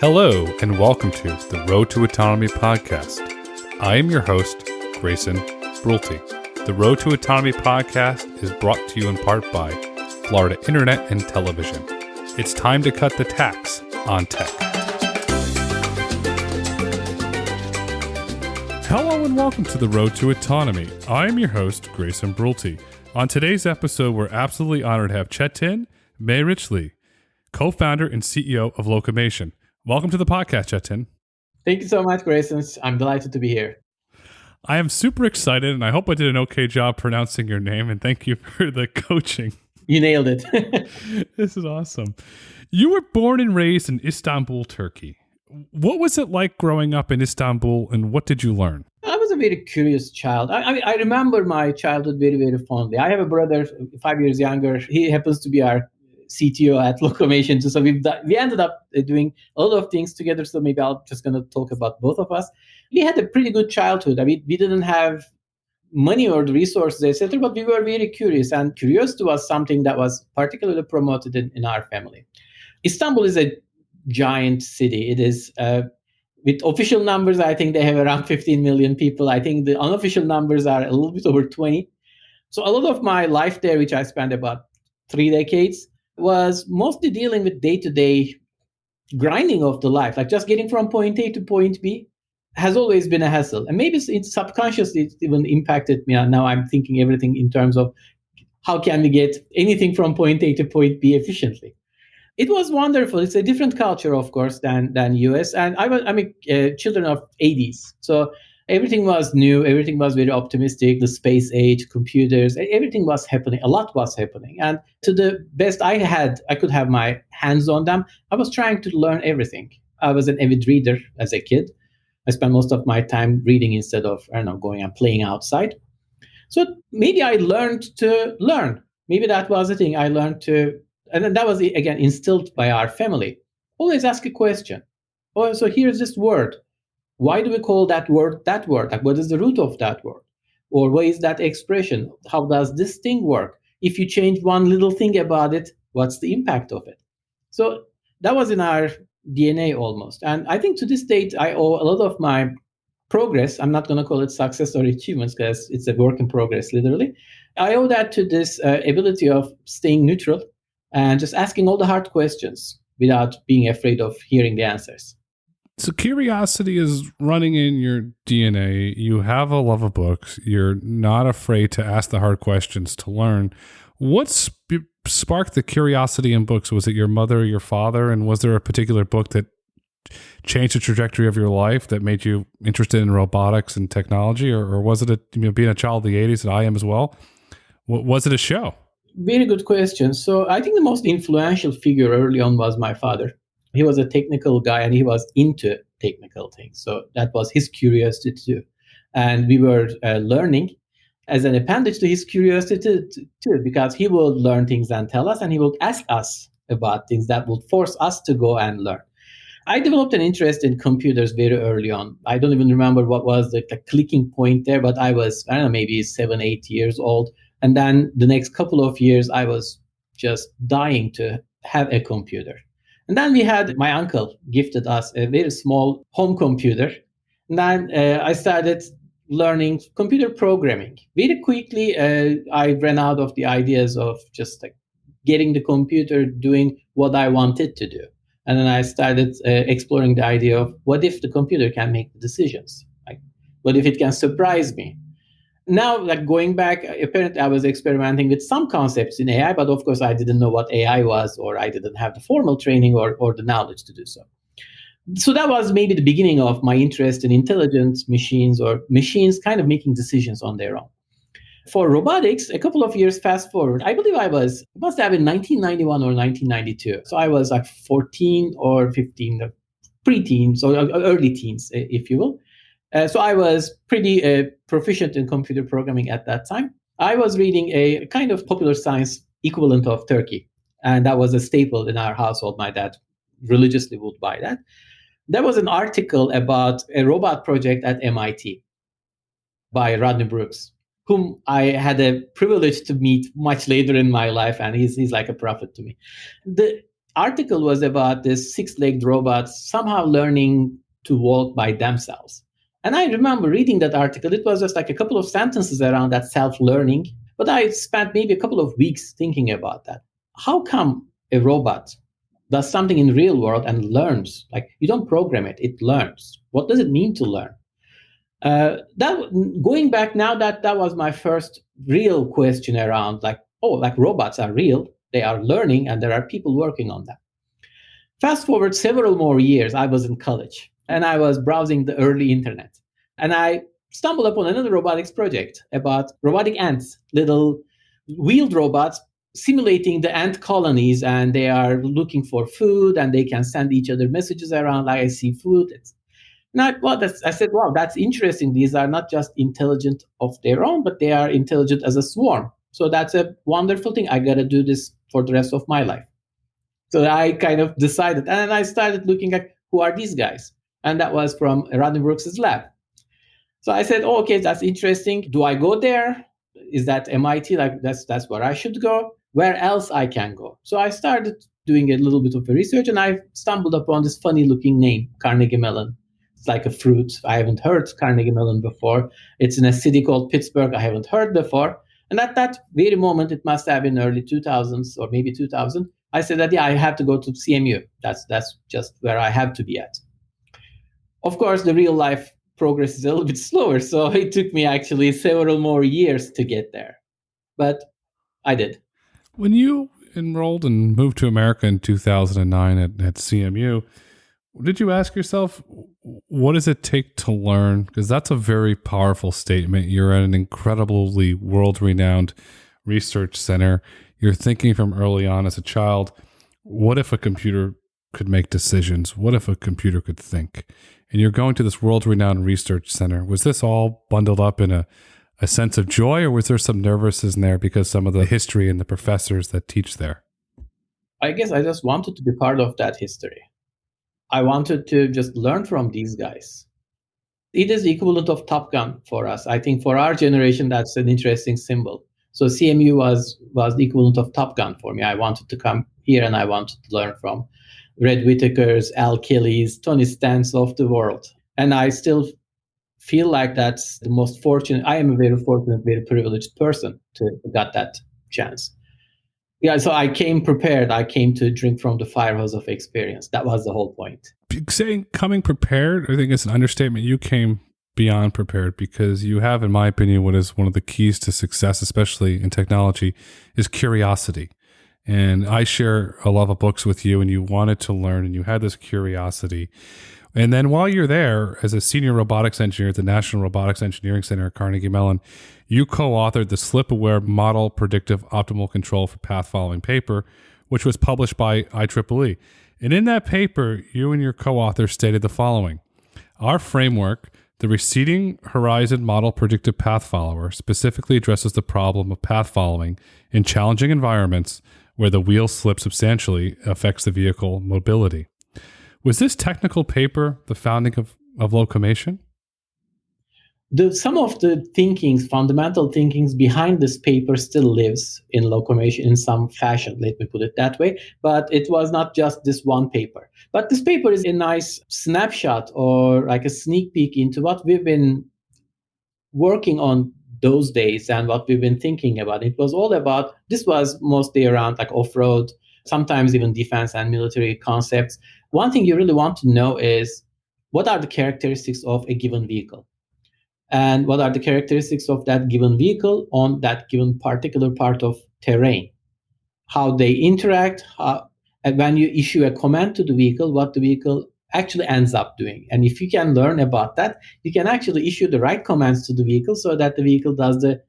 Hello, and welcome to the Road to Autonomy Podcast. I am your host, Grayson Brulte. The Road to Autonomy Podcast is brought to you in part by Florida Internet and Television. It's time to cut the tax on tech. Hello, and welcome to the Road to Autonomy. I am your host, Grayson Brulte. On today's episode, we're absolutely honored to have Çetin Meriçli, co-founder and CEO of Locomation. Welcome to the podcast, Çetin. Thank you so much, Grayson. I'm delighted to be here. I am super excited, and I hope I did an okay job pronouncing your name, and thank you for the coaching. You nailed it. This is awesome. You were born and raised in Istanbul, Turkey. What was it like growing up in Istanbul, and what did you learn? I was a very curious child. I remember my childhood very, very fondly. I have a brother 5 years younger. He happens to be our CTO at Locomation. So we ended up doing a lot of things together. So maybe I'm just going to talk about both of us. We had a pretty good childhood. I mean, we didn't have money or the resources, etc., but we were very curious. And curiosity was something that was particularly promoted in our family. Istanbul is a giant city. It is, with official numbers, I think they have around 15 million people. I think the unofficial numbers are a little bit over 20. So a lot of my life there, which I spent about 3 decades, was mostly dealing with day-to-day grinding of the life, like just getting from point A to point B has always been a hassle. And maybe it's subconsciously it's even impacted me. Now I'm thinking everything in terms of how can we get anything from point A to point B efficiently. It was wonderful. It's a different culture, of course, than US. And I'm a children of 80s. So everything was new. Everything was very optimistic. The space age, computers, everything was happening. A lot was happening. And to the best I could have my hands on them. I was trying to learn everything. I was an avid reader as a kid. I spent most of my time reading instead of, going and playing outside. So maybe I learned to learn. Maybe that was the thing. I learned to, and then that was, again, instilled by our family. Always ask a question. Oh, so here's this word. Why do we call that word that word? Like, what is the root of that word? Or what is that expression? How does this thing work? If you change one little thing about it, what's the impact of it? So that was in our DNA almost. And I think to this date, I owe a lot of my progress. I'm not going to call it success or achievements because it's a work in progress, literally. I owe that to this ability of staying neutral and just asking all the hard questions without being afraid of hearing the answers. So curiosity is running in your DNA. You have a love of books. You're not afraid to ask the hard questions to learn. What sparked the curiosity in books? Was it your mother or your father? And was there a particular book that changed the trajectory of your life that made you interested in robotics and technology? Or was it being a child of the 80s that I am as well? Was it a show? Very good question. So I think the most influential figure early on was my father. He was a technical guy and he was into technical things. So that was his curiosity too. And we were learning as an appendage to his curiosity too, because he would learn things and tell us, and he would ask us about things that would force us to go and learn. I developed an interest in computers very early on. I don't even remember what was the clicking point there, but I was, maybe 7, 8 years old. And then the next couple of years, I was just dying to have a computer. And then we had my uncle gifted us a very small home computer. And then I started learning computer programming. Very quickly, I ran out of the ideas of just getting the computer doing what I wanted to do. And then I started exploring the idea of what if the computer can make the decisions? Like, what if it can surprise me? Now, going back, apparently I was experimenting with some concepts in AI, but of course I didn't know what AI was, or I didn't have the formal training or the knowledge to do so. So that was maybe the beginning of my interest in intelligent machines, or machines kind of making decisions on their own. For robotics, a couple of years fast forward, I believe it must have been 1991 or 1992. So I was 14 or 15, pre-teens or early teens, if you will. So I was pretty proficient in computer programming at that time. I was reading a kind of popular science equivalent of Turkey, and that was a staple in our household. My dad religiously would buy that. There was an article about a robot project at MIT by Rodney Brooks, whom I had a privilege to meet much later in my life, and he's like a prophet to me. The article was about this six-legged robots somehow learning to walk by themselves. And I remember reading that article. It was just like a couple of sentences around that self-learning, but I spent maybe a couple of weeks thinking about that. How come a robot does something in the real world and learns? Like, you don't program it, it learns. What does it mean to learn? That going back now, that was my first real question around like, oh, like robots are real, they are learning, and there are people working on that. Fast forward several more years, I was in college and I was browsing the early internet, and I stumbled upon another robotics project about robotic ants, little wheeled robots simulating the ant colonies, and they are looking for food and they can send each other messages around like, I see food. I said, wow, that's interesting. These are not just intelligent of their own, but they are intelligent as a swarm. So that's a wonderful thing. I got to do this for the rest of my life. So I kind of decided, and I started looking at who are these guys. And that was from Rodney Brooks's lab. So I said, oh, okay, that's interesting. Do I go there? Is that MIT? Like that's where I should go. Where else I can go? So I started doing a little bit of research, and I stumbled upon this funny looking name, Carnegie Mellon. It's like a fruit. I haven't heard Carnegie Mellon before. It's in a city called Pittsburgh. I haven't heard before. And at that very moment, it must have been early 2000s or maybe 2000. I said that, yeah, I have to go to CMU. That's just where I have to be at. Of course, the real life progress is a little bit slower. So it took me actually several more years to get there. But I did. When you enrolled and moved to America in 2009 at CMU, did you ask yourself, what does it take to learn? Because that's a very powerful statement. You're at an incredibly world-renowned research center. You're thinking from early on as a child, what if a computer could make decisions? What if a computer could think? And you're going to this world-renowned research center. Was this all bundled up in a sense of joy, or was there some nervousness in there because some of the history and the professors that teach there? I guess I just wanted to be part of that history. I wanted to just learn from these guys. It is the equivalent of Top Gun for us. I think for our generation, that's an interesting symbol. So CMU was the equivalent of Top Gun for me. I wanted to come here and I wanted to learn from Red Whitakers, Al Kelly's, Tony Stans of the world. And I still feel like that's the most fortunate. I am a very fortunate, very privileged person to got that chance. Yeah, so I came prepared. I came to drink from the fire hose of experience. That was the whole point. Saying coming prepared, I think it's an understatement. You came beyond prepared because you have, in my opinion, what is one of the keys to success, especially in technology, is curiosity. And I share a love of books with you, and you wanted to learn, and you had this curiosity. And then while you're there as a senior robotics engineer at the National Robotics Engineering Center at Carnegie Mellon, you co-authored the Slip-Aware Model Predictive Optimal Control for Path Following paper, which was published by IEEE. And in that paper, you and your co-author stated the following: our framework, the Receding Horizon Model Predictive Path Follower, specifically addresses the problem of path following in challenging environments where the wheel slip substantially affects the vehicle mobility. Was this technical paper the founding of Locomation? Some of the fundamental thinkings behind this paper still lives in Locomation in some fashion, let me put it that way. But it was not just this one paper. But this paper is a nice snapshot or like a sneak peek into what we've been working on those days and what we've been thinking about. It was all about, this was mostly around like off-road, sometimes even defense and military concepts. One thing you really want to know is what are the characteristics of a given vehicle? And what are the characteristics of that given vehicle on that given particular part of terrain? How they interact, and when you issue a command to the vehicle, what the vehicle actually ends up doing. And if you can learn about that, you can actually issue the right commands to the vehicle so that the vehicle does the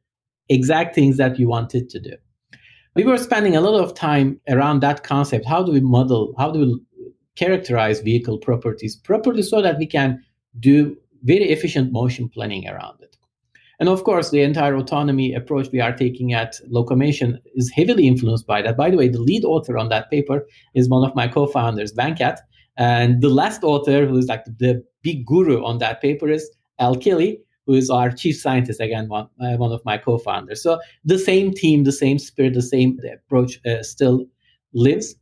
exact things that you want it to do. We were spending a lot of time around that concept. How do we characterize vehicle properties properly so that we can do very efficient motion planning around it? And of course, the entire autonomy approach we are taking at Locomation is heavily influenced by that. By the way, the lead author on that paper is one of my co-founders, Venkat. And the last author, who is like the big guru on that paper, is Al Kelly, who is our chief scientist, again, one of my co-founders. So the same team, the same spirit, the same approach still lives.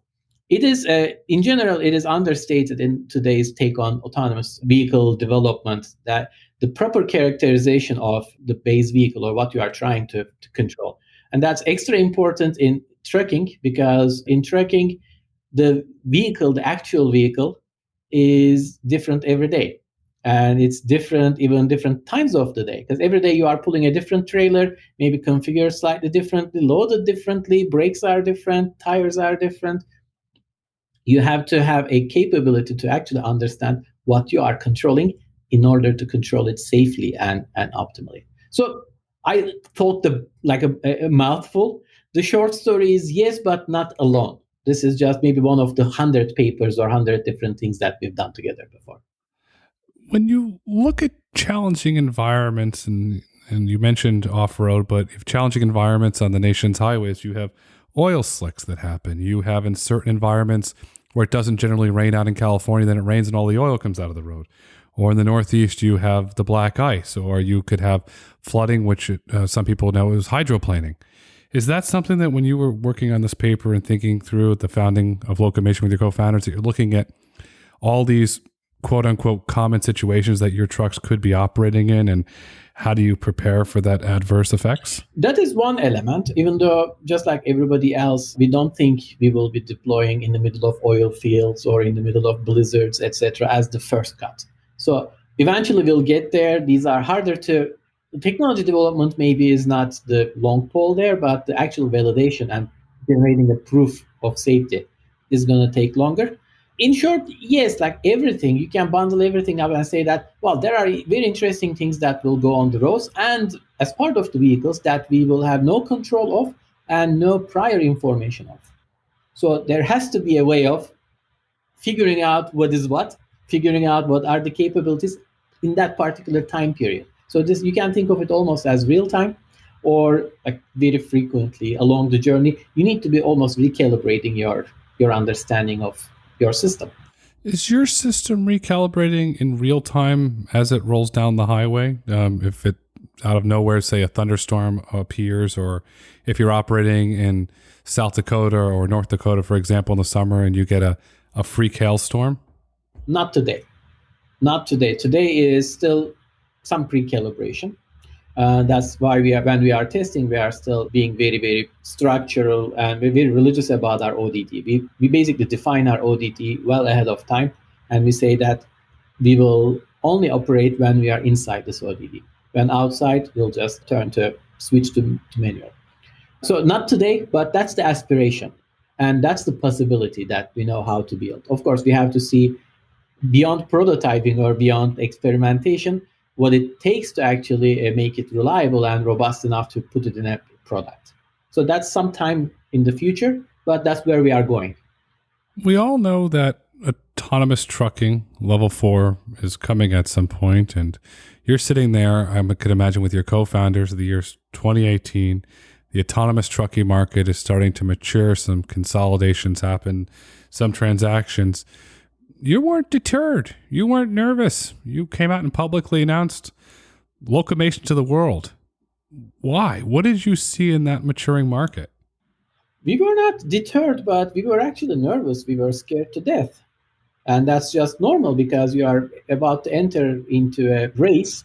It is, in general, it is understated in today's take on autonomous vehicle development that the proper characterization of the base vehicle or what you are trying to control. And that's extra important in trucking because in trucking, the vehicle, the actual vehicle, is different every day. And it's different even different times of the day because every day you are pulling a different trailer, maybe configured slightly differently, loaded differently, brakes are different, tires are different. You have to have a capability to actually understand what you are controlling in order to control it safely and optimally. So I thought like a mouthful. The short story is yes, but not alone. This is just maybe one of the 100 papers or 100 different things that we've done together before. When you look at challenging environments, and you mentioned off-road, but if challenging environments on the nation's highways, you have oil slicks that happen. You have in certain environments where it doesn't generally rain out in California, then it rains and all the oil comes out of the road. Or in the Northeast, you have the black ice, or you could have flooding, which some people know is hydroplaning. Is that something that when you were working on this paper and thinking through the founding of Locomation with your co-founders, that you're looking at all these quote unquote common situations that your trucks could be operating in, and how do you prepare for that adverse effects? That is one element, even though just like everybody else, we don't think we will be deploying in the middle of oil fields or in the middle of blizzards, etc., as the first cut. So eventually we'll get there. These are harder to, technology development maybe is not the long pole there, but the actual validation and generating a proof of safety is going to take longer. In short, yes, like everything, you can bundle everything up and say that, well, there are very interesting things that will go on the roads and as part of the vehicles that we will have no control of and no prior information of. So there has to be a way of figuring out what is what, figuring out what are the capabilities in that particular time period. So this, you can think of it almost as real time, or like very frequently along the journey, you need to be almost recalibrating your understanding of your system. Is your system recalibrating in real time as it rolls down the highway? If it out of nowhere, say a thunderstorm appears, or if you're operating in South Dakota or North Dakota, for example, in the summer and you get a freak hailstorm? Not today. Not today. Today is still some pre-calibration. That's why when we are testing, we are still being very, very structural and we're very religious about our ODD. We basically define our ODD well ahead of time, and we say that we will only operate when we are inside this ODD. When outside, we'll just switch to manual. So not today, but that's the aspiration. And that's the possibility that we know how to build. Of course, we have to see beyond prototyping or beyond experimentation, what it takes to actually make it reliable and robust enough to put it in a product. So that's sometime in the future, but that's where we are going. We all know that autonomous trucking level 4 is coming at some point, and you're sitting there, I could imagine, with your co-founders of the year 2018. The autonomous trucking market is starting to mature. Some consolidations happen, some transactions. You weren't deterred. You weren't nervous. You came out and publicly announced Locomation to the world. Why? What did you see in that maturing market? We were not deterred, but we were actually nervous. We were scared to death. And that's just normal because you are about to enter into a race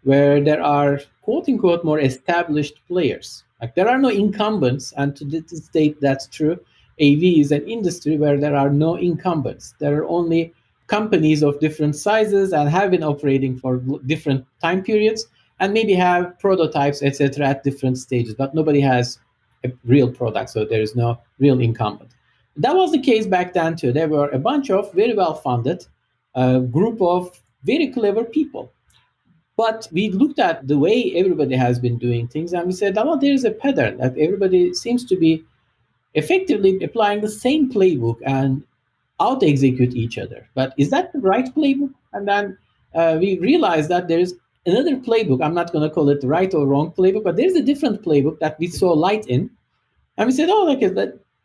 where there are, quote unquote, more established players. Like there are no incumbents, and to this date, that's true. AV is an industry where there are no incumbents. There are only companies of different sizes and have been operating for different time periods and maybe have prototypes, etc., at different stages, but nobody has a real product, so there is no real incumbent. That was the case back then too. There were a bunch of very well-funded group of very clever people. But we looked at the way everybody has been doing things and we said, oh, there is a pattern that everybody seems to be effectively applying the same playbook and out-execute each other. But is that the right playbook? And then we realized that there is another playbook. I'm not going to call it the right or wrong playbook, but there's a different playbook that we saw light in. And we said, oh,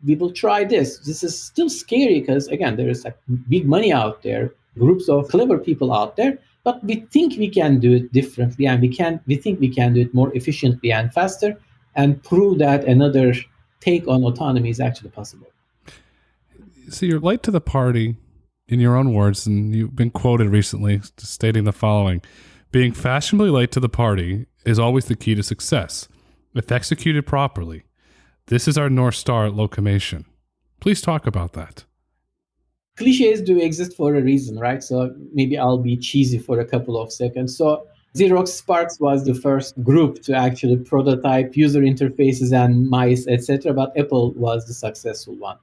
we will try this. This is still scary because, again, there is like big money out there, groups of clever people out there, but we think we can do it differently, and we think we can do it more efficiently and faster, and prove that another take on autonomy is actually possible. So you're late to the party, in your own words, and you've been quoted recently stating the following: being fashionably late to the party is always the key to success, if executed properly. This is our North Star at Locomation. Please talk about that. Cliches do exist for a reason, right? So maybe I'll be cheesy for a couple of seconds. So Xerox Sparks was the first group to actually prototype user interfaces and mice, etc. But Apple was the successful one.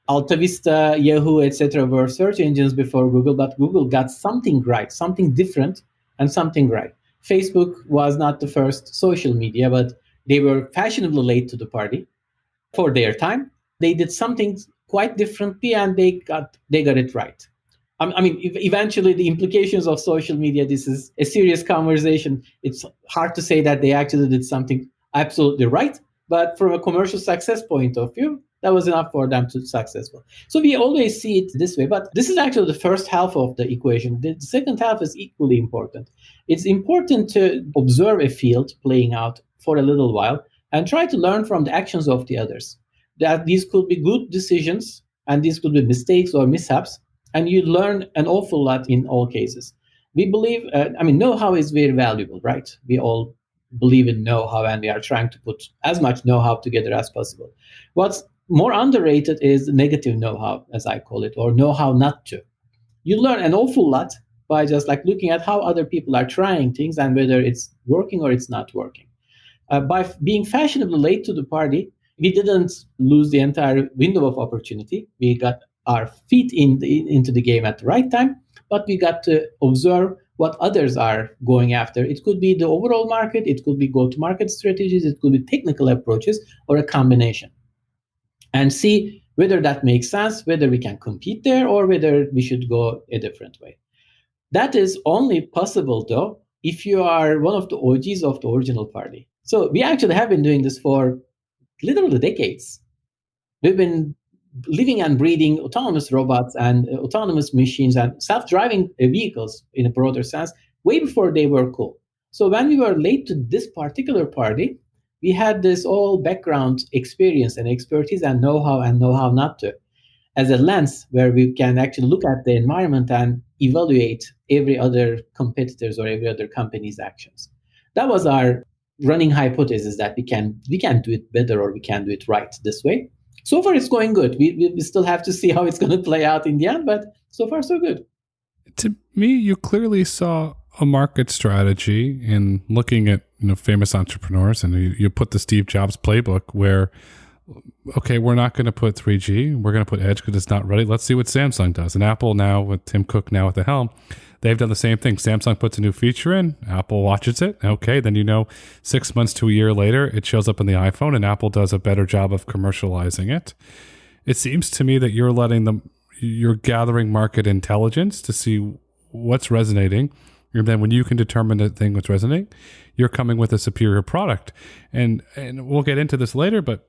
Alta Vista, Yahoo, etc. were search engines before Google, but Google got something right, something different, and something right. Facebook was not the first social media, but they were fashionably late to the party for their time. They did something quite differently, and they got it right. I mean, eventually the implications of social media, this is a serious conversation. It's hard to say that they actually did something absolutely right, but from a commercial success point of view, that was enough for them to be successful. So we always see it this way, but this is actually the first half of the equation. The second half is equally important. It's important to observe a field playing out for a little while and try to learn from the actions of the others. That these could be good decisions and these could be mistakes or mishaps, and you learn an awful lot in all cases. We believe, know-how is very valuable, right? We all believe in know-how, and we are trying to put as much know-how together as possible. What's more underrated is negative know-how, as I call it, or know-how not to. You learn an awful lot by just like looking at how other people are trying things and whether it's working or it's not working. By being fashionably late to the party, we didn't lose the entire window of opportunity. We got our feet into the game at the right time, but we got to observe what others are going after. It could be the overall market, it could be go-to-market strategies, it could be technical approaches, or a combination. And see whether that makes sense, whether we can compete there, or whether we should go a different way. That is only possible, though, if you are one of the OGs of the original party. So we actually have been doing this for literally decades. We've been living and breathing autonomous robots and autonomous machines and self-driving vehicles in a broader sense way before they were cool. So when we were late to this particular party, we had this all background experience and expertise and know-how not to, as a lens where we can actually look at the environment and evaluate every other competitor's or every other company's actions. That was our running hypothesis, that we can do it better or we can do it right this way. So far, it's going good. We still have to see how it's going to play out in the end, but so far, so good. To me, you clearly saw a market strategy in looking at famous entrepreneurs, and you put the Steve Jobs playbook where, okay, we're not going to put 3G, we're going to put Edge because it's not ready. Let's see what Samsung does. And Apple now, with Tim Cook now at the helm, they've done the same thing. Samsung puts a new feature in, Apple watches it. Okay, then 6 months to a year later, it shows up on the iPhone, and Apple does a better job of commercializing it. It seems to me that you're gathering market intelligence to see what's resonating. And then when you can determine the thing what's resonating, you're coming with a superior product. And we'll get into this later, but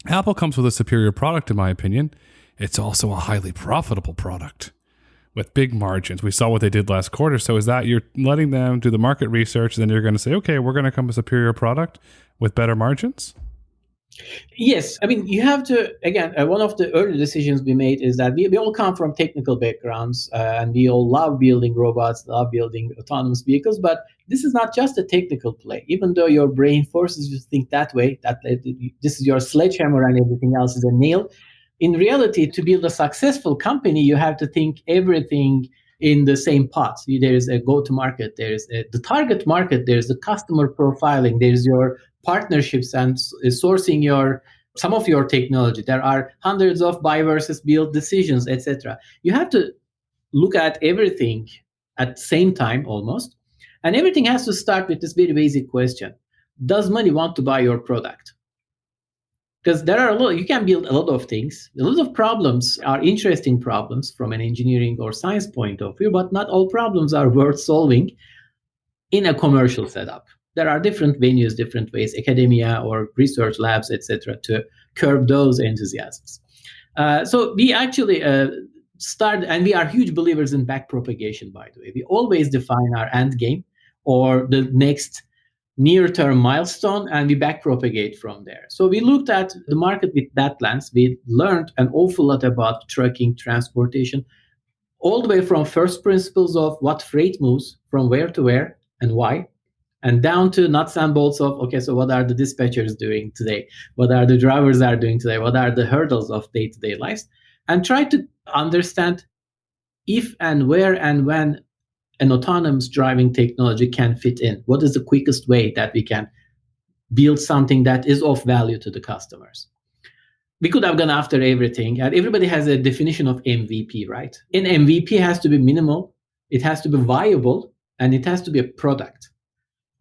Apple comes with a superior product, in my opinion. It's also a highly profitable product with big margins. We saw what they did last quarter. So is that you're letting them do the market research, then you're going to say, okay, we're going to come with a superior product with better margins? Yes. I mean, you have to, again, one of the early decisions we made is that we all come from technical backgrounds and we all love building robots, love building autonomous vehicles, but this is not just a technical play. Even though your brain forces you to think that way, that this is your sledgehammer and everything else is a nail. In reality, to build a successful company, you have to think everything in the same pot. There is a go-to-market, there is the target market, there is the customer profiling, there is your partnerships and sourcing some of your technology. There are hundreds of buy versus build decisions, etc. You have to look at everything at the same time almost, and everything has to start with this very basic question: does money want to buy your product? Because you can build a lot of things. A lot of problems are interesting problems from an engineering or science point of view, but not all problems are worth solving in a commercial setup. There are different venues, different ways, academia or research labs, etc., to curb those enthusiasms. So we actually started, and we are huge believers in back propagation, by the way. We always define our end game or the next near-term milestone, and we backpropagate from there. So we looked at the market with that lens. We learned an awful lot about trucking, transportation, all the way from first principles of what freight moves from where to where and why, and down to nuts and bolts of, okay, so what are the dispatchers doing today? What are the drivers are doing today? What are the hurdles of day-to-day lives? And try to understand if and where and when an autonomous driving technology can fit in. What is the quickest way that we can build something that is of value to the customers? We could have gone after everything, and everybody has a definition of MVP, right? An MVP has to be minimal, it has to be viable, and it has to be a product.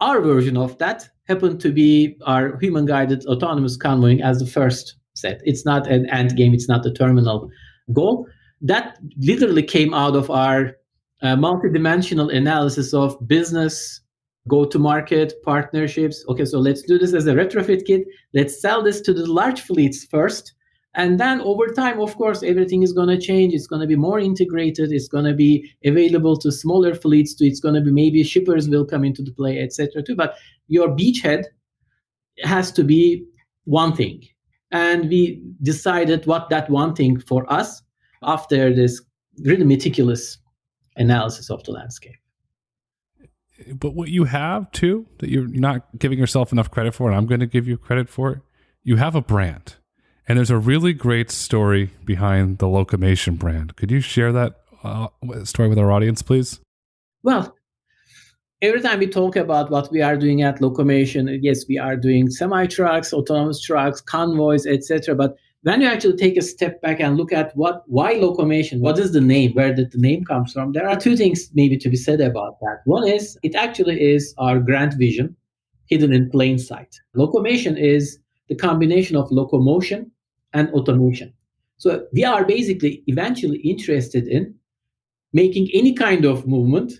Our version of that happened to be our human-guided autonomous convoying as the first set. It's not an end game, it's not a terminal goal. That literally came out of our multidimensional analysis of business, go-to-market, partnerships. Okay, so let's do this as a retrofit kit. Let's sell this to the large fleets first. And then over time, of course, everything is going to change. It's going to be more integrated. It's going to be available to smaller fleets. It's going to be maybe shippers will come into the play, etc. too. But your beachhead has to be one thing. And we decided what that one thing for us after this really meticulous analysis of the landscape. But what you have too, that you're not giving yourself enough credit for, and I'm going to give you credit for it, you have a brand. And there's a really great story behind the Locomation brand. Could you share that story with our audience, please? Well, every time we talk about what we are doing at Locomation, yes, we are doing semi-trucks, autonomous trucks, convoys, etc. But when you actually take a step back and look at why Locomation, what is the name, where did the name come from, there are two things maybe to be said about that. One is, it actually is our grand vision hidden in plain sight. Locomation is the combination of locomotion and automation. So we are basically eventually interested in making any kind of movement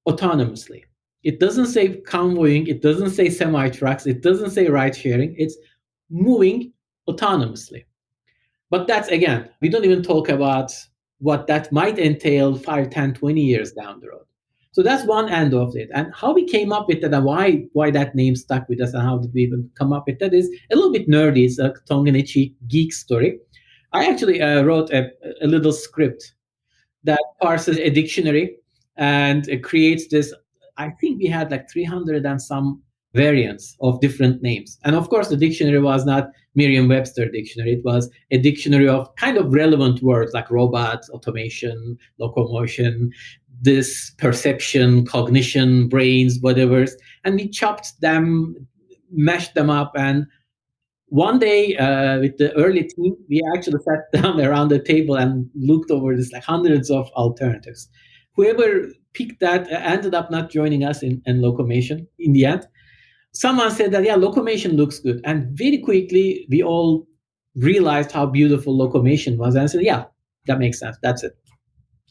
autonomously. It doesn't say convoying, it doesn't say semi-trucks, it doesn't say ride-sharing, it's moving autonomously. But that's, again, we don't even talk about what that might entail 5, 10, 20 years down the road. So that's one end of it. And how we came up with that and why that name stuck with us and how did we even come up with that is a little bit nerdy. It's a tongue-in-cheek geek story. I actually wrote a little script that parses a dictionary and it creates this. I think we had like 300 and some variants of different names. And of course, the dictionary was not Merriam-Webster dictionary. It was a dictionary of kind of relevant words like robot, automation, locomotion, this perception, cognition, brains, whatever. And we chopped them, mashed them up. And one day with the early team, we actually sat down around the table and looked over this like hundreds of alternatives. Whoever picked that ended up not joining us in Locomation in the end. Someone said that, yeah, Locomation looks good. And very quickly, we all realized how beautiful Locomation was. And I said, yeah, that makes sense. That's it.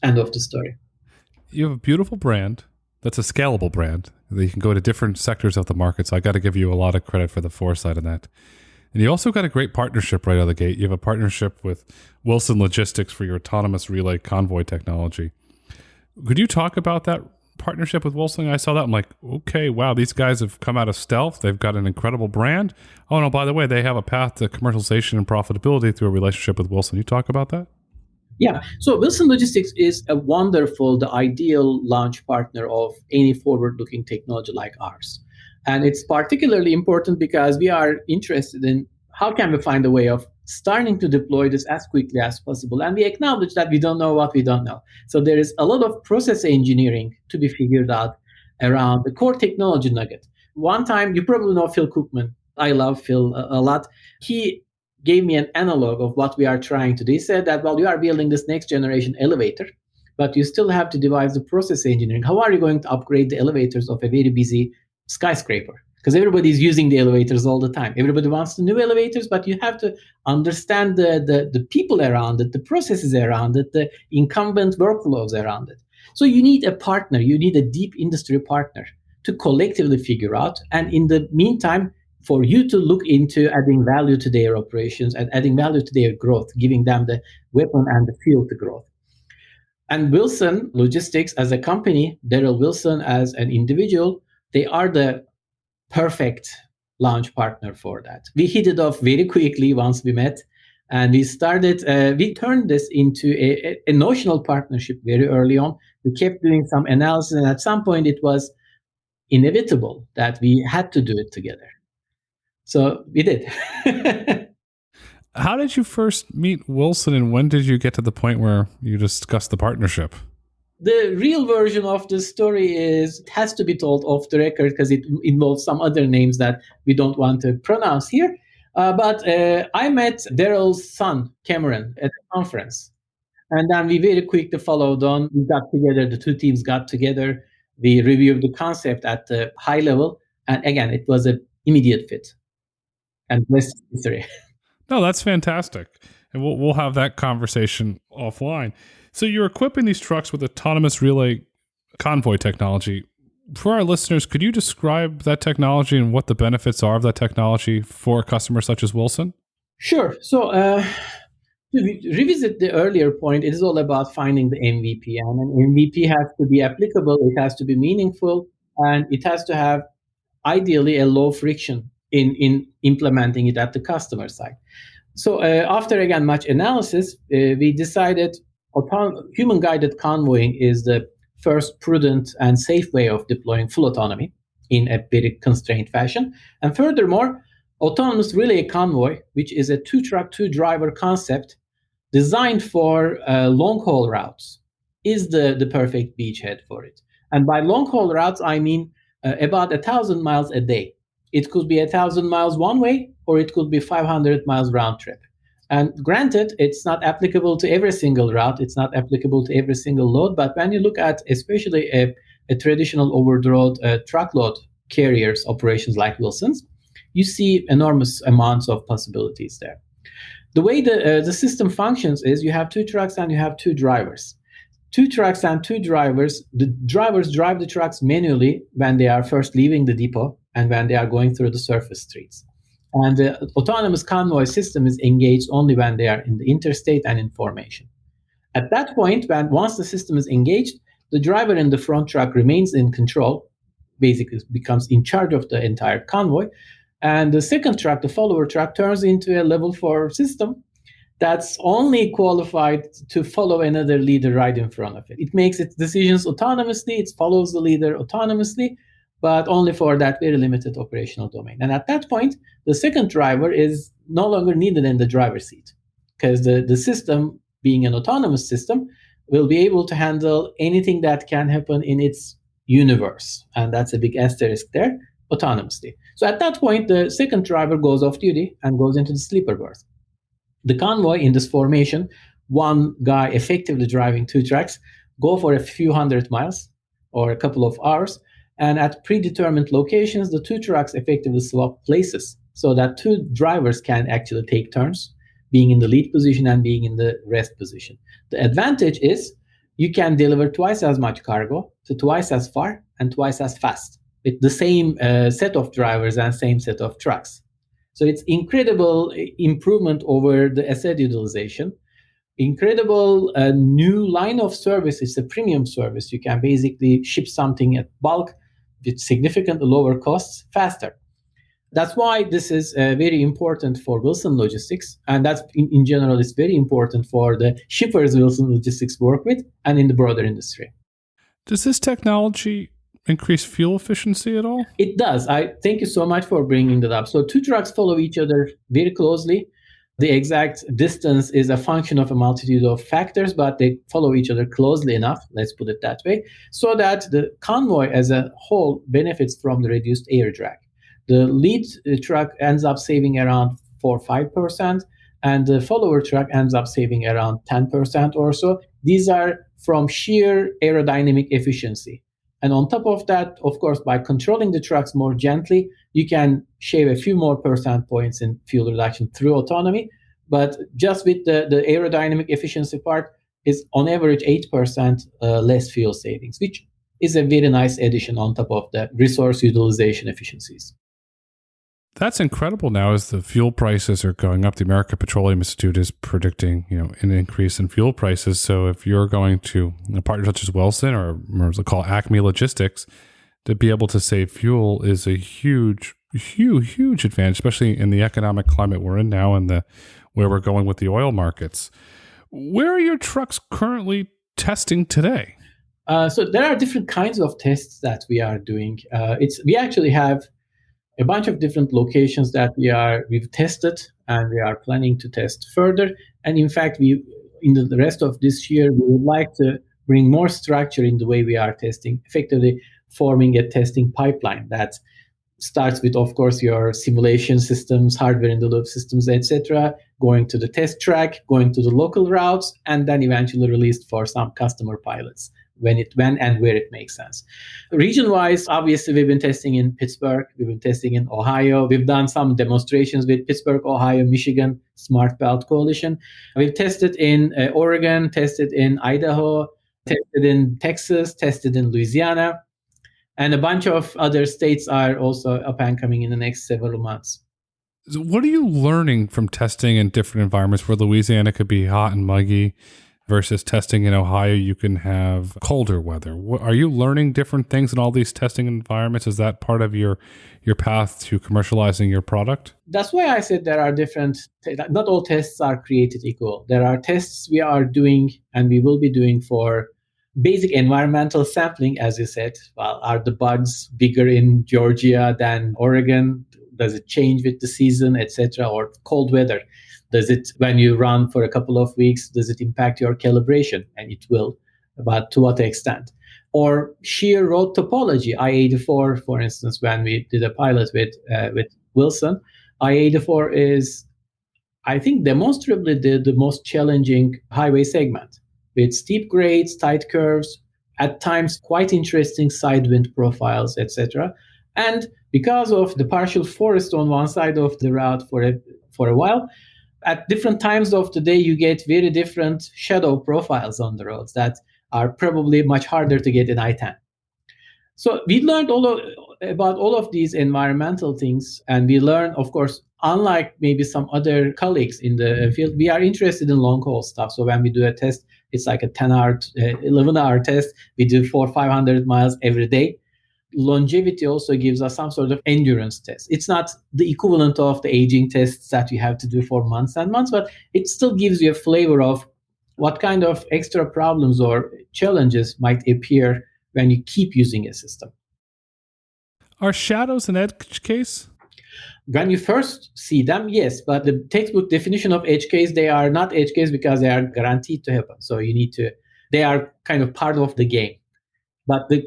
End of the story. You have a beautiful brand that's a scalable brand that you can go to different sectors of the market. So I got to give you a lot of credit for the foresight in that. And you also got a great partnership right out of the gate. You have a partnership with Wilson Logistics for your autonomous relay convoy technology. Could you talk about that partnership with Wilson? I saw that. I'm like, okay, wow, these guys have come out of stealth. They've got an incredible brand. Oh, no, by the way, they have a path to commercialization and profitability through a relationship with Wilson. You talk about that? Yeah. So Wilson Logistics is the ideal launch partner of any forward-looking technology like ours. And it's particularly important because we are interested in how can we find a way of starting to deploy this as quickly as possible. And we acknowledge that we don't know what we don't know. So there is a lot of process engineering to be figured out around the core technology nugget. One time, you probably know Phil Cookman. I love Phil a lot. He gave me an analog of what we are trying to do. He said that, well, you are building this next generation elevator, but you still have to devise the process engineering. How are you going to upgrade the elevators of a very busy skyscraper? Because everybody's using the elevators all the time. Everybody wants the new elevators, but you have to understand the people around it, the processes around it, the incumbent workflows around it. So you need a partner. You need a deep industry partner to collectively figure out. And in the meantime, for you to look into adding value to their operations and adding value to their growth, giving them the weapon and the fuel to growth. And Wilson Logistics as a company, Daryl Wilson as an individual, they are the perfect launch partner for that. We hit it off very quickly once we met, and we turned this into a notional partnership very early on. We kept doing some analysis, and at some point it was inevitable that we had to do it together. So we did. How did you first meet Wilson, and when did you get to the point where you discussed the partnership? The real version of the story it has to be told off the record because it involves some other names that we don't want to pronounce here. But I met Daryl's son, Cameron, at a conference. And then we very quickly followed on. We got together, the two teams got together. We reviewed the concept at the high level. And again, it was an immediate fit. And rest is history. No, that's fantastic. And we'll have that conversation offline. So you're equipping these trucks with autonomous relay convoy technology. For our listeners, could you describe that technology and what the benefits are of that technology for a customer such as Wilson? Sure. So to revisit the earlier point, it is all about finding the MVP. And an MVP has to be applicable, it has to be meaningful, and it has to have ideally a low friction in implementing it at the customer side. So after, again, much analysis, we decided human-guided convoying is the first prudent and safe way of deploying full autonomy in a very constrained fashion. And furthermore, autonomous relay convoy, which is a two-truck, two-driver concept designed for long-haul routes, is the perfect beachhead for it. And by long-haul routes, I mean about 1,000 miles a day. It could be 1,000 miles one way, or it could be 500 miles round trip. And granted, it's not applicable to every single route. It's not applicable to every single load. But when you look at especially a traditional over-the-road truckload carriers operations like Wilson's, you see enormous amounts of possibilities there. The way the system functions is you have two trucks and you have two drivers. Two trucks and two drivers. The drivers drive the trucks manually when they are first leaving the depot and when they are going through the surface streets. And the autonomous convoy system is engaged only when they are in the interstate and in formation. At that point, once the system is engaged, the driver in the front truck remains in control, basically becomes in charge of the entire convoy. And the second truck, the follower truck, turns into a level 4 system that's only qualified to follow another leader right in front of it. It makes its decisions autonomously, it follows the leader autonomously, but only for that very limited operational domain. And at that point, the second driver is no longer needed in the driver's seat because the system, being an autonomous system, will be able to handle anything that can happen in its universe. And that's a big asterisk there, autonomously. So at that point, the second driver goes off duty and goes into the sleeper berth. The convoy in this formation, one guy effectively driving two trucks, go for a few hundred miles or a couple of hours. And at predetermined locations, the two trucks effectively swap places so that two drivers can actually take turns, being in the lead position and being in the rest position. The advantage is you can deliver twice as much cargo to twice as far and twice as fast with the same set of drivers and same set of trucks. So it's incredible improvement over the asset utilization. Incredible new line of service. It's a premium service. You can basically ship something at bulk with significantly lower costs faster. That's why this is very important for Wilson Logistics. And that's in general, it's very important for the shippers Wilson Logistics work with and in the broader industry. Does this technology increase fuel efficiency at all? It does. I thank you so much for bringing that up. So two trucks follow each other very closely. The exact distance is a function of a multitude of factors, but they follow each other closely enough, let's put it that way, so that the convoy as a whole benefits from the reduced air drag. The lead truck ends up saving around 4 or 5%, and the follower truck ends up saving around 10% or so. These are from sheer aerodynamic efficiency. And on top of that, of course, by controlling the trucks more gently, you can shave a few more percent points in fuel reduction through autonomy. But just with the aerodynamic efficiency part is on average 8% less fuel savings, which is a very nice addition on top of the resource utilization efficiencies. That's incredible now as the fuel prices are going up. The American Petroleum Institute is predicting, an increase in fuel prices. So if you're going to a partner such as Wilson or as they call Acme Logistics to be able to save fuel is a huge advantage, especially in the economic climate we're in now and where we're going with the oil markets. Where are your trucks currently testing today? So there are different kinds of tests that we are doing. We actually have a bunch of different locations that we've tested, and we are planning to test further. And in fact, in the rest of this year, we would like to bring more structure in the way we are testing, effectively forming a testing pipeline that starts with, of course, your simulation systems, hardware in the loop systems, etc., going to the test track, going to the local routes, and then eventually released for some customer pilots when and where it makes sense. Region-wise, obviously, we've been testing in Pittsburgh, we've been testing in Ohio, we've done some demonstrations with Pittsburgh, Ohio, Michigan, Smart Belt Coalition. We've tested in Oregon, tested in Idaho, tested in Texas, tested in Louisiana, and a bunch of other states are also up and coming in the next several months. So what are you learning from testing in different environments where Louisiana could be hot and muggy versus testing in Ohio, you can have colder weather? Are you learning different things in all these testing environments? Is that part of your path to commercializing your product? That's why I said there are not all tests are created equal. There are tests we are doing and we will be doing for basic environmental sampling, as you said. Well, are the bugs bigger in Georgia than Oregon? Does it change with the season, etc.? Or cold weather? Does it, when you run for a couple of weeks, does it impact your calibration? And it will, but to what extent? Or sheer road topology, I-84, for instance, when we did a pilot with Wilson, I-84 is, I think, demonstrably the most challenging highway segment, with steep grades, tight curves, at times quite interesting side wind profiles, etc. And because of the partial forest on one side of the route for a while, at different times of the day, you get very different shadow profiles on the roads that are probably much harder to get in I-10. So we learned about all of these environmental things, and we learned, of course, unlike maybe some other colleagues in the field, we are interested in long-haul stuff. So when we do a test, it's like a 10-hour, 11-hour test. We do 500 miles every day. Longevity also gives us some sort of endurance test. It's not the equivalent of the aging tests that you have to do for months and months, but it still gives you a flavor of what kind of extra problems or challenges might appear when you keep using a system. Are shadows an edge case? When you first see them, yes, but the textbook definition of edge case, they are not edge case because they are guaranteed to happen. So they are kind of part of the game. But the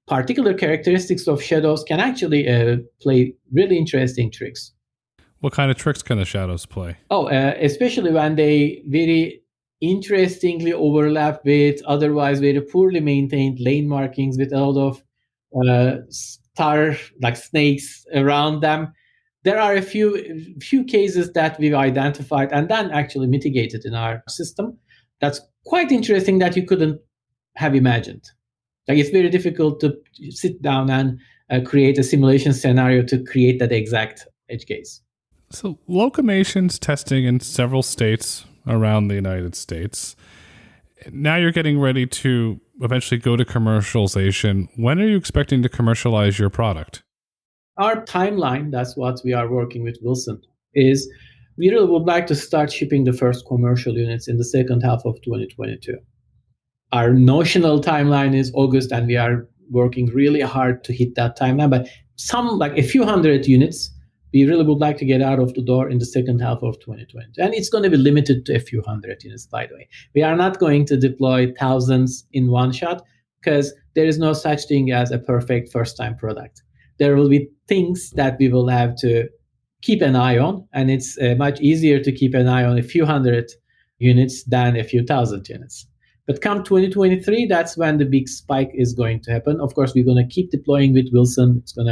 particular characteristics of shadows can actually play really interesting tricks. What kind of tricks can the shadows play? Especially when they very interestingly overlap with otherwise very poorly maintained lane markings with a lot of star like snakes around them. There are a few cases that we've identified and then actually mitigated in our system. That's quite interesting that you couldn't have imagined. Like, it's very difficult to sit down and create a simulation scenario to create that exact edge case. So Locomation's testing in several states around the United States. Now you're getting ready to eventually go to commercialization. When are you expecting to commercialize your product? Our timeline, that's what we are working with Wilson, is we really would like to start shipping the first commercial units in the second half of 2022. Our notional timeline is August, and we are working really hard to hit that timeline. But a few hundred units, we really would like to get out of the door in the second half of 2020. And it's going to be limited to a few hundred units, by the way. We are not going to deploy thousands in one shot because there is no such thing as a perfect first-time product. There will be things that we will have to keep an eye on, and it's much easier to keep an eye on a few hundred units than a few thousand units. But come 2023, that's when the big spike is going to happen. Of course, we're going to keep deploying with Wilson. We're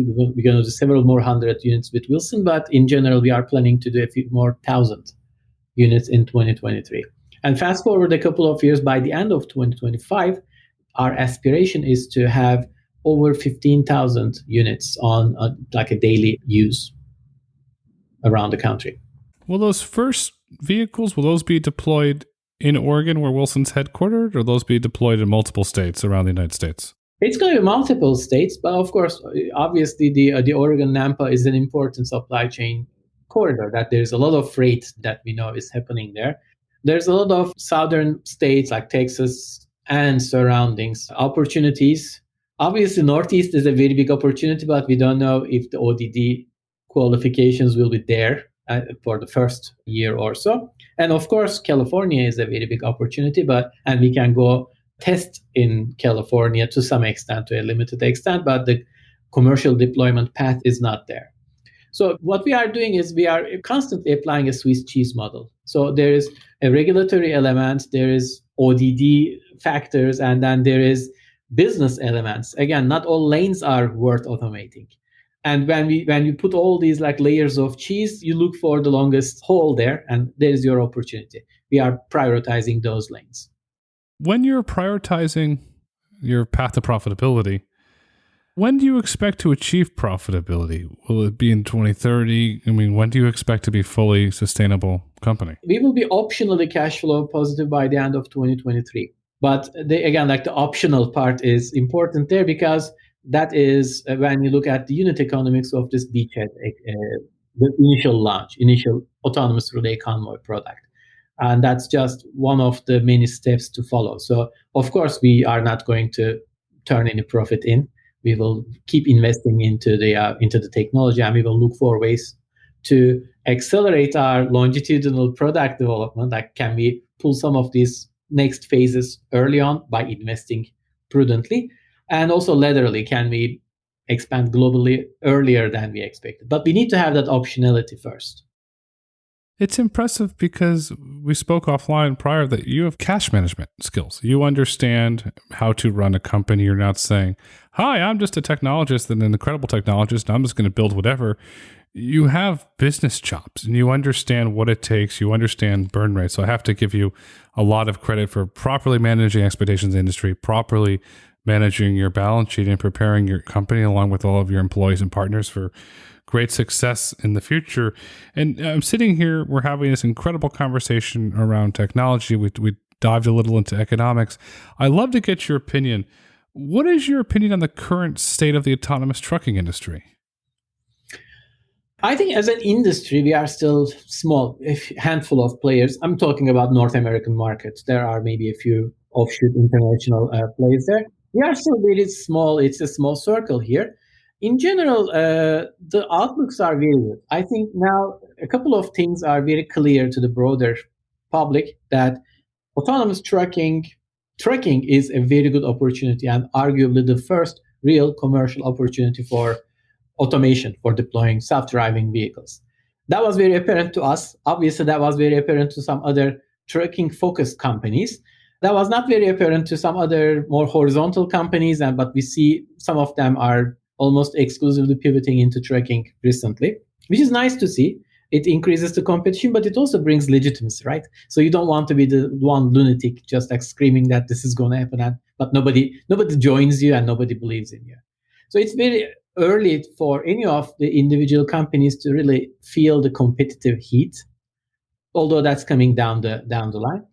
going to do several more hundred units with Wilson, but in general, we are planning to do a few more thousand units in 2023. And fast forward a couple of years, by the end of 2025, our aspiration is to have over 15,000 units on like a daily use around the country. Will those first vehicles, will those be deployed in Oregon where Wilson's headquartered, or those be deployed in multiple states around the United States? It's going to be multiple states, but of course, obviously, the Oregon Nampa is an important supply chain corridor. That there's a lot of freight that we know is happening there. There's a lot of southern states like Texas and surroundings opportunities. Obviously, Northeast is a very big opportunity, but we don't know if the ODD qualifications will be there for the first year or so. And of course, California is a very big opportunity, and we can go test in California to some extent, to a limited extent, but the commercial deployment path is not there. So what we are doing is we are constantly applying a Swiss cheese model. So there is a regulatory element, there is ODD factors, and then there is business elements. Again, not all lanes are worth automating. And when you put all these like layers of cheese, you look for the longest hole there, and there is your opportunity. We are prioritizing those lanes. When you're prioritizing your path to profitability, when do you expect to achieve profitability? Will it be in 2030? I mean, when do you expect to be fully sustainable company? We will be optionally cash flow positive by the end of 2023. But again, like the optional part is important there, because that is when you look at the unit economics of this beachhead, the initial autonomous relay convoy product. And that's just one of the many steps to follow. So, of course, we are not going to turn any profit in. We will keep investing into the technology, and we will look for ways to accelerate our longitudinal product development. Like, can we pull some of these next phases early on by investing prudently? And also laterally, can we expand globally earlier than we expected? But we need to have that optionality first. It's impressive because we spoke offline prior that you have cash management skills. You understand how to run a company. You're not saying, hi, I'm just a technologist and an incredible technologist, and I'm just going to build whatever. You have business chops and you understand what it takes. You understand burn rate. So I have to give you a lot of credit for properly managing expectations in the industry, properly managing your balance sheet, and preparing your company along with all of your employees and partners for great success in the future. And I'm sitting here, we're having this incredible conversation around technology. We dived a little into economics. I'd love to get your opinion. What is your opinion on the current state of the autonomous trucking industry? I think as an industry, we are still small, a handful of players. I'm talking about North American markets. There are maybe a few offshoot international players there. We are still very small. It's a small circle here. In general, the outlooks are very good. I think now a couple of things are very clear to the broader public, that autonomous trucking is a very good opportunity, and arguably the first real commercial opportunity for automation, for deploying self-driving vehicles. That was very apparent to us. Obviously, that was very apparent to some other trucking-focused companies. That was not very apparent to some other more horizontal companies, but we see some of them are almost exclusively pivoting into trucking recently, which is nice to see. It increases the competition, but it also brings legitimacy, right? So you don't want to be the one lunatic just like screaming that this is going to happen, but nobody joins you and nobody believes in you. So it's very early for any of the individual companies to really feel the competitive heat, although that's coming down the line.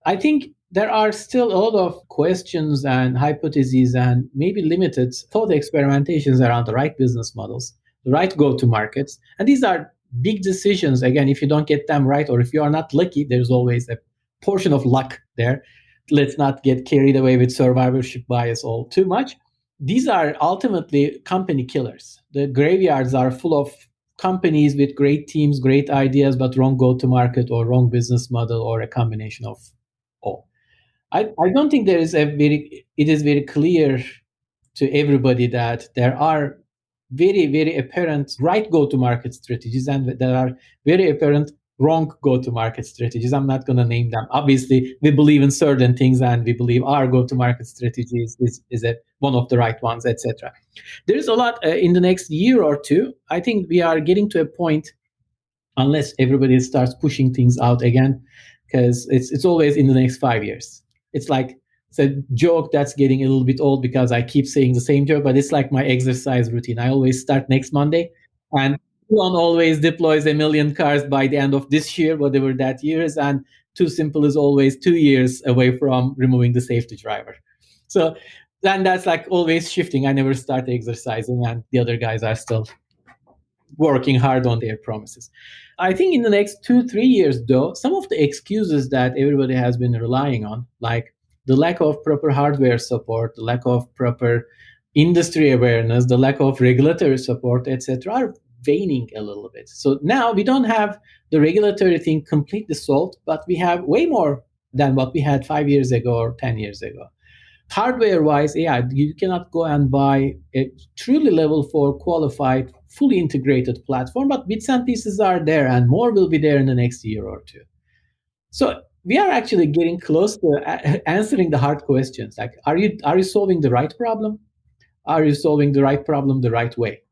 I think there are still a lot of questions and hypotheses and maybe limited thought experimentations around the right business models, the right go-to-markets. And these are big decisions. Again, if you don't get them right, or if you are not lucky, there's always a portion of luck there. Let's not get carried away with survivorship bias all too much. These are ultimately company killers. The graveyards are full of companies with great teams, great ideas, but wrong go-to-market or wrong business model, or a combination of all. I don't think it is very clear to everybody that there are very, very apparent right go-to-market strategies, and there are very apparent wrong go-to-market strategies. I'm not going to name them. Obviously, we believe in certain things, and we believe our go-to-market strategy is one of the right ones, etc. There is a lot in the next year or two. I think we are getting to a point, unless everybody starts pushing things out again, because it's always in the next 5 years. It's a joke that's getting a little bit old because I keep saying the same joke, but it's like my exercise routine. I always start next Monday, and Elon always deploys 1 million cars by the end of this year, whatever that year is, and Too Simple is always 2 years away from removing the safety driver. So And that's like always shifting. I never start exercising, and the other guys are still working hard on their promises. I think in the next 2-3 years, though, some of the excuses that everybody has been relying on, like the lack of proper hardware support, the lack of proper industry awareness, the lack of regulatory support, etc., are waning a little bit. So now we don't have the regulatory thing completely solved, but we have way more than what we had 5 years ago or 10 years ago. Hardware-wise, yeah, you cannot go and buy a truly level 4 qualified, fully integrated platform, but bits and pieces are there, and more will be there in the next year or two. So we are actually getting close to answering the hard questions. Like, are you solving the right problem? Are you solving the right problem the right way?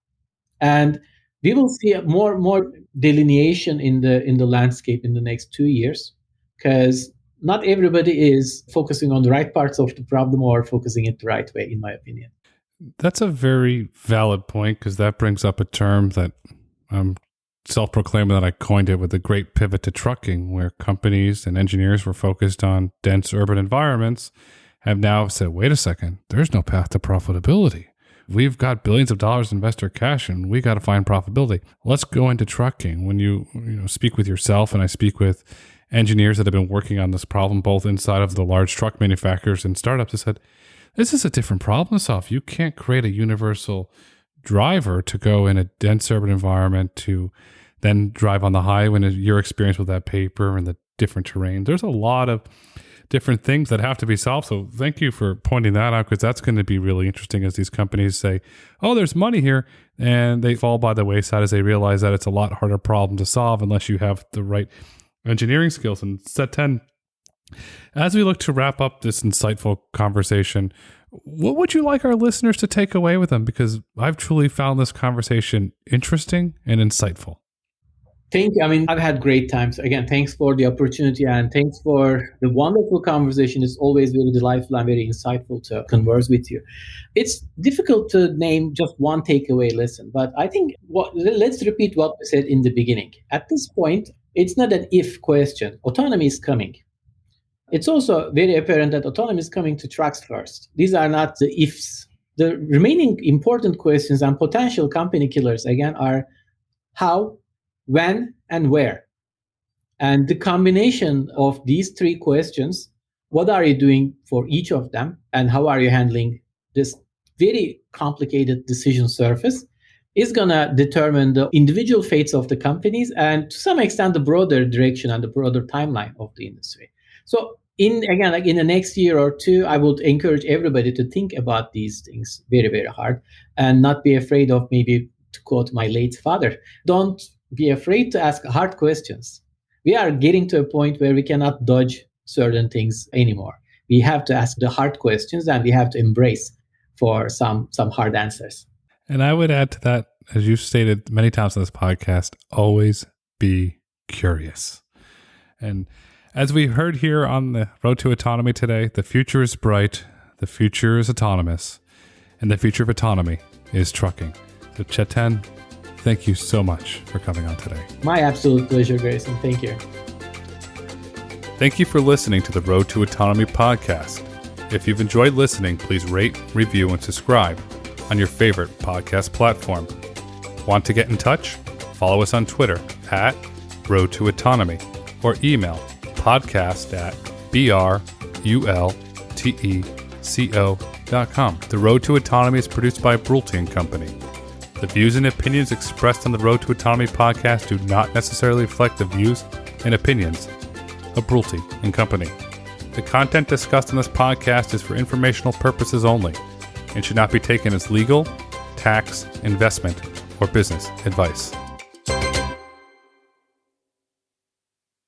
And we will see more delineation in the landscape in the next 2 years, because not everybody is focusing on the right parts of the problem or focusing it the right way, in my opinion. That's a very valid point, because that brings up a term that I'm self-proclaiming that I coined it with the great pivot to trucking, where companies and engineers were focused on dense urban environments have now said, wait a second, there's no path to profitability. We've got billions of dollars investor cash and we got to find profitability. Let's go into trucking. When you speak with yourself, and I speak with engineers that have been working on this problem, both inside of the large truck manufacturers and startups, that said, this is a different problem to solve. You can't create a universal driver to go in a dense urban environment to then drive on the highway. And your experience with that paper and the different terrain, there's a lot of different things that have to be solved. So thank you for pointing that out, because that's going to be really interesting as these companies say, oh, there's money here, and they fall by the wayside as they realize that it's a lot harder problem to solve unless you have the right engineering skills. And Çetin, as we look to wrap up this insightful conversation, what would you like our listeners to take away with them? Because I've truly found this conversation interesting and insightful. Thank you. I mean, I've had great times. Again, thanks for the opportunity, and thanks for the wonderful conversation. It's always very delightful and very insightful to converse with you. It's difficult to name just one takeaway lesson, but I think let's repeat what we said in the beginning. At this point, it's not an if question. Autonomy is coming. It's also very apparent that autonomy is coming to trucks first. These are not the ifs. The remaining important questions and potential company killers, again, are how, when, and where. And the combination of these three questions, what are you doing for each of them, and how are you handling this very complicated decision surface, is going to determine the individual fates of the companies and to some extent the broader direction and the broader timeline of the industry. So in the next year or two, I would encourage everybody to think about these things very, very hard and not be afraid of, maybe to quote my late father, don't be afraid to ask hard questions. We are getting to a point where we cannot dodge certain things anymore. We have to ask the hard questions, and we have to embrace for some hard answers. And I would add to that, as you've stated many times on this podcast, always be curious. And as we heard here on the Road to Autonomy today, the future is bright, the future is autonomous, and the future of autonomy is trucking. So Çetin, thank you so much for coming on today. My absolute pleasure, Grayson. Thank you. Thank you for listening to the Road to Autonomy podcast. If you've enjoyed listening, please rate, review, and subscribe on your favorite podcast platform. Want to get in touch? Follow us on Twitter at Road to Autonomy, or email podcast@brulteco.com. The Road to Autonomy is produced by Brulte & Company. The views and opinions expressed on the Road to Autonomy podcast do not necessarily reflect the views and opinions of Brulte & Company. The content discussed on this podcast is for informational purposes only and should not be taken as legal, tax, investment, or business advice.